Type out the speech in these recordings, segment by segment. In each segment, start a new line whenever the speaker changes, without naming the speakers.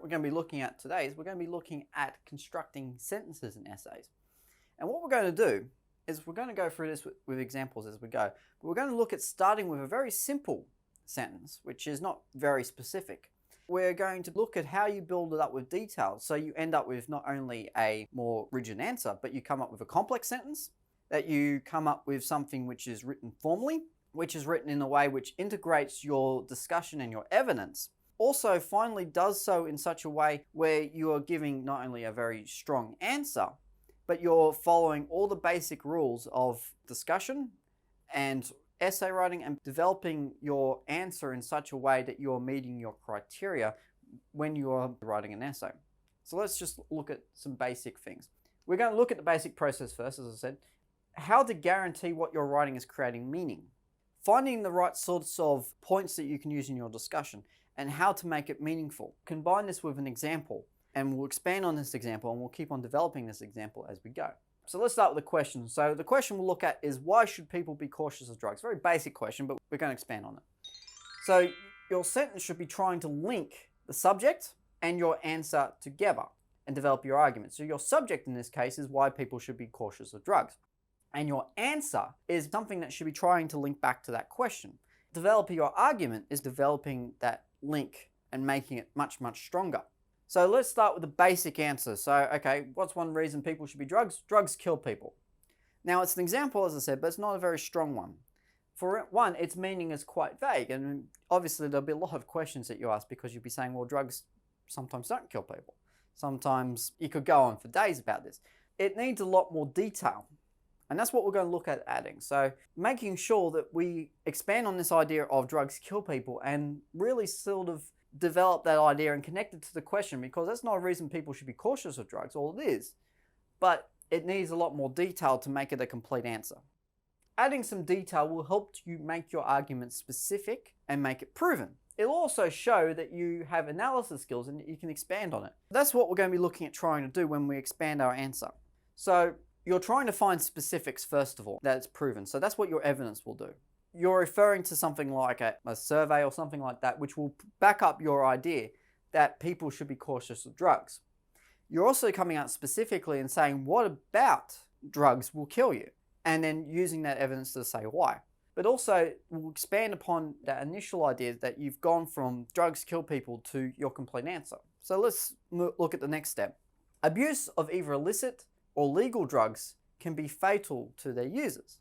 we're going to be looking at today is we're going to be looking at constructing sentences in essays. And what we're going to do is we're going to go through this with examples as we go. But we're going to look at starting with a very simple sentence, which is not very specific. We're going to look at how you build it up with details, so you end up with not only a more rigid answer, but you come up with a complex sentence, that you come up with something which is written formally, which is written in a way which integrates your discussion and your evidence. Also, finally does so in such a way where you are giving not only a very strong answer, but you're following all the basic rules of discussion and essay writing and developing your answer in such a way that you're meeting your criteria when you are writing an essay. So let's just look at some basic things. We're going to look at the basic process first, as I said. How to guarantee what you're writing is creating meaning. Finding the right sorts of points that you can use in your discussion and how to make it meaningful. Combine this with an example, and we'll expand on this example and we'll keep on developing this example as we go. So let's start with the question. So the question we'll look at is, why should people be cautious of drugs? Very basic question, but we're going to expand on it. So your sentence should be trying to link the subject and your answer together and develop your argument. So your subject in this case is why people should be cautious of drugs. And your answer is something that should be trying to link back to that question. Developing your argument is developing that link and making it much, much stronger. So let's start with the basic answer. So, okay, what's one reason people should be drugs? Drugs kill people. Now, it's an example, as I said, but it's not a very strong one. For one, its meaning is quite vague, and obviously there'll be a lot of questions that you ask because you'll be saying, well, drugs sometimes don't kill people. Sometimes you could go on for days about this. It needs a lot more detail, and that's what we're going to look at adding. So making sure that we expand on this idea of drugs kill people and really sort of develop that idea and connect it to the question, because that's not a reason people should be cautious of drugs, all it is, but it needs a lot more detail to make it a complete answer. Adding some detail will help you make your argument specific and make it proven. It'll also show that you have analysis skills and that you can expand on it. That's what we're going to be looking at trying to do when we expand our answer. So you're trying to find specifics first of all, that it's proven. So that's what your evidence will do. You're referring to something like a survey or something like that, which will back up your idea that people should be cautious of drugs. You're also coming out specifically and saying, what about drugs will kill you? And then using that evidence to say why. But also, we'll expand upon that initial idea that you've gone from drugs kill people to your complete answer. So let's look at the next step. Abuse of either illicit or legal drugs can be fatal to their users.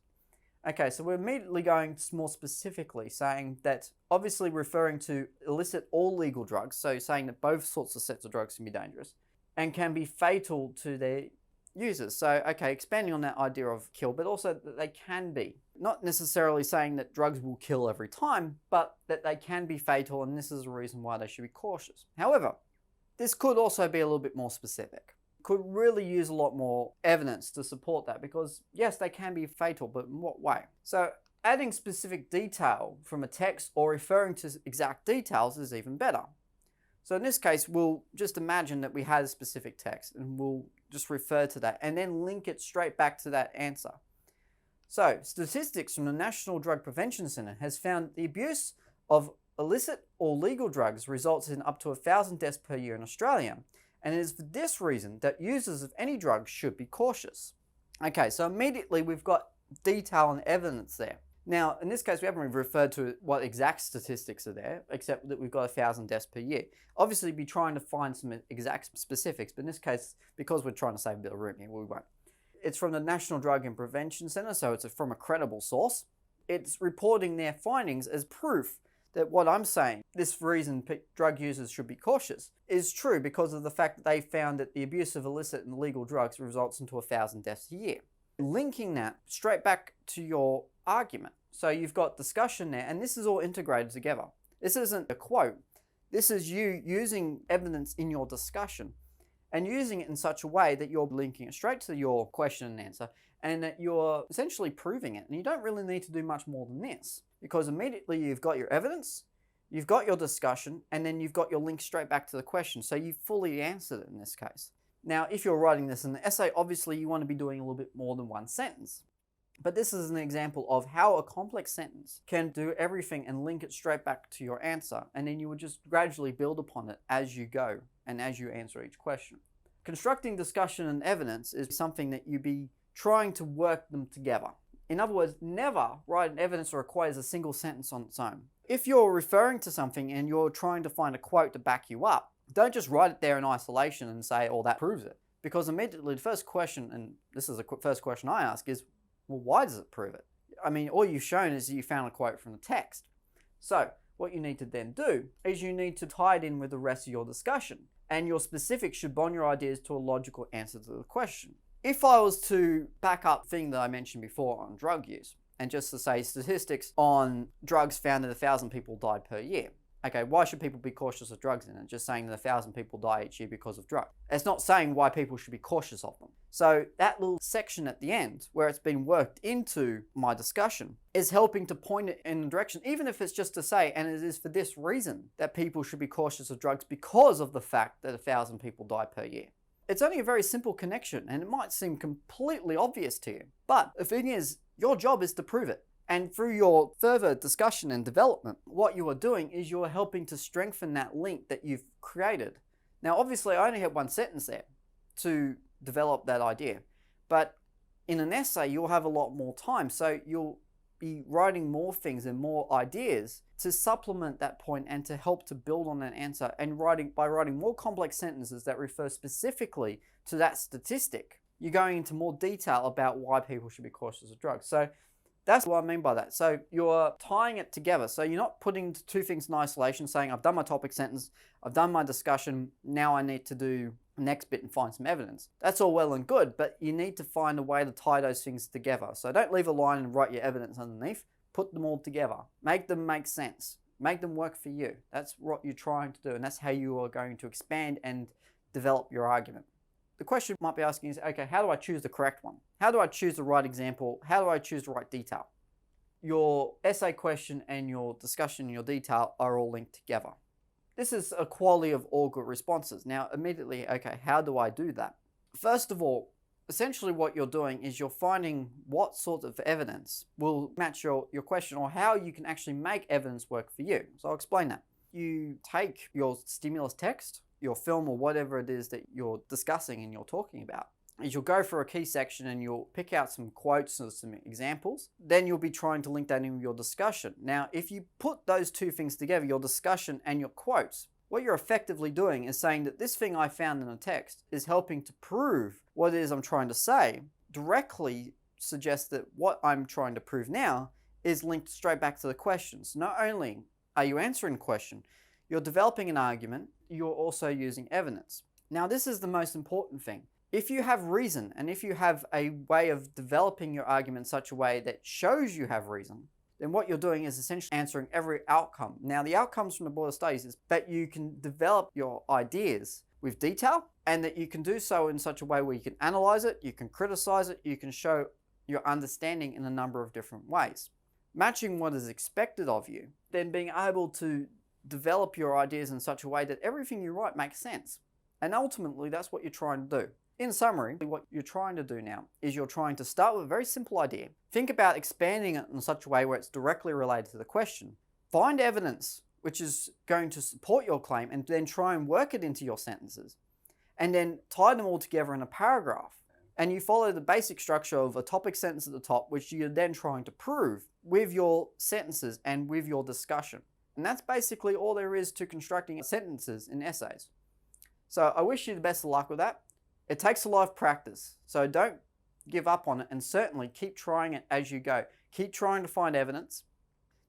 Okay, so we're immediately going more specifically, saying that obviously referring to illicit or legal drugs, so saying that both sorts of sets of drugs can be dangerous and can be fatal to their users. So, okay, expanding on that idea of kill, but also that they can be. Not necessarily saying that drugs will kill every time, but that they can be fatal, and this is a reason why they should be cautious. However, this could also be a little bit more specific. Could really use a lot more evidence to support that, because yes, they can be fatal, but in what way? So adding specific detail from a text or referring to exact details is even better. So in this case, we'll just imagine that we had a specific text and we'll just refer to that and then link it straight back to that answer. So statistics from the National Drug Prevention Center has found the abuse of illicit or legal drugs results in up to 1,000 deaths per year in Australia. And it is for this reason that users of any drug should be cautious. Okay, so immediately we've got detail and evidence there. Now, in this case, we haven't really referred to what exact statistics are there, except that we've got 1,000 deaths per year. Obviously, we'll be trying to find some exact specifics, but in this case, because we're trying to save a bit of room here, we won't. It's from the National Drug and Prevention Center, so it's from a credible source. It's reporting their findings as proof that what I'm saying, this reason drug users should be cautious, is true because of the fact that they found that the abuse of illicit and illegal drugs results into 1,000 deaths a year. Linking that straight back to your argument. So you've got discussion there, and this is all integrated together. This isn't a quote. This is you using evidence in your discussion and using it in such a way that you're linking it straight to your question and answer, and that you're essentially proving it. And you don't really need to do much more than this, because immediately you've got your evidence, you've got your discussion, and then you've got your link straight back to the question. So you've fully answered it in this case. Now, if you're writing this in the essay, obviously you want to be doing a little bit more than one sentence. But this is an example of how a complex sentence can do everything and link it straight back to your answer, and then you would just gradually build upon it as you go and as you answer each question. Constructing discussion and evidence is something that you be trying to work them together. In other words, never write an evidence or a quote as a single sentence on its own. If you're referring to something and you're trying to find a quote to back you up, don't just write it there in isolation and say, oh, that proves it. Because immediately the first question, and this is the first question I ask, is, well, why does it prove it? I mean, all you've shown is that you found a quote from the text. So what you need to then do is you need to tie it in with the rest of your discussion. And your specifics should bond your ideas to a logical answer to the question. If I was to back up the thing that I mentioned before on drug use, and just to say statistics on drugs found that 1,000 people died per year. Okay, why should people be cautious of drugs in it? Just saying that 1,000 people die each year because of drugs. It's not saying why people should be cautious of them. So that little section at the end, where it's been worked into my discussion, is helping to point it in a direction, even if it's just to say, and it is for this reason, that people should be cautious of drugs because of the fact that 1,000 people die per year. It's only a very simple connection, and it might seem completely obvious to you. But the thing is, your job is to prove it. And through your further discussion and development, what you are doing is you're helping to strengthen that link that you've created. Now, obviously, I only had one sentence there to develop that idea. But in an essay, you'll have a lot more time. So you'll be writing more things and more ideas to supplement that point and to help to build on that answer. And by writing more complex sentences that refer specifically to that statistic, you're going into more detail about why people should be cautious of drugs. So that's what I mean by that. So you're tying it together. So you're not putting two things in isolation, saying, I've done my topic sentence, I've done my discussion, now I need to do the next bit and find some evidence. That's all well and good, but you need to find a way to tie those things together. So don't leave a line and write your evidence underneath. Put them all together. Make them make sense. Make them work for you. That's what you're trying to do, and that's how you are going to expand and develop your argument. The question you might be asking is, okay, how do I choose the correct one? How do I choose the right example? How do I choose the right detail? Your essay question and your discussion and your detail are all linked together. This is a quality of all good responses. Now, immediately, okay, how do I do that? First of all, essentially what you're doing is you're finding what sort of evidence will match your question, or how you can actually make evidence work for you. So I'll explain that. You take your stimulus text, your film, or whatever it is that you're discussing and you're talking about, is you'll go for a key section and you'll pick out some quotes or some examples. Then you'll be trying to link that in with your discussion. Now, if you put those two things together, your discussion and your quotes, what you're effectively doing is saying that this thing I found in a text is helping to prove what it is I'm trying to say, directly suggests that what I'm trying to prove now is linked straight back to the questions. Not only are you answering the question, you're developing an argument, you're also using evidence. Now, this is the most important thing. If you have reason, and if you have a way of developing your argument in such a way that shows you have reason, then what you're doing is essentially answering every outcome. Now, the outcomes from the board of studies is that you can develop your ideas with detail, and that you can do so in such a way where you can analyze it, you can criticize it, you can show your understanding in a number of different ways. Matching what is expected of you, then being able to develop your ideas in such a way that everything you write makes sense. And ultimately, that's what you're trying to do. In summary, what you're trying to do now is you're trying to start with a very simple idea. Think about expanding it in such a way where it's directly related to the question. Find evidence which is going to support your claim, and then try and work it into your sentences. And then tie them all together in a paragraph. And you follow the basic structure of a topic sentence at the top, which you're then trying to prove with your sentences and with your discussion. And that's basically all there is to constructing sentences in essays. So I wish you the best of luck with that. It takes a lot of practice, so don't give up on it, and certainly keep trying it as you go. Keep trying to find evidence,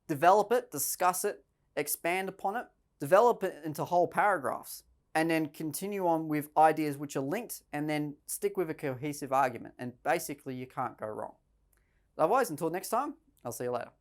develop it, discuss it, expand upon it, develop it into whole paragraphs, and then continue on with ideas which are linked, and then stick with a cohesive argument, and basically you can't go wrong. Otherwise, until next time, I'll see you later.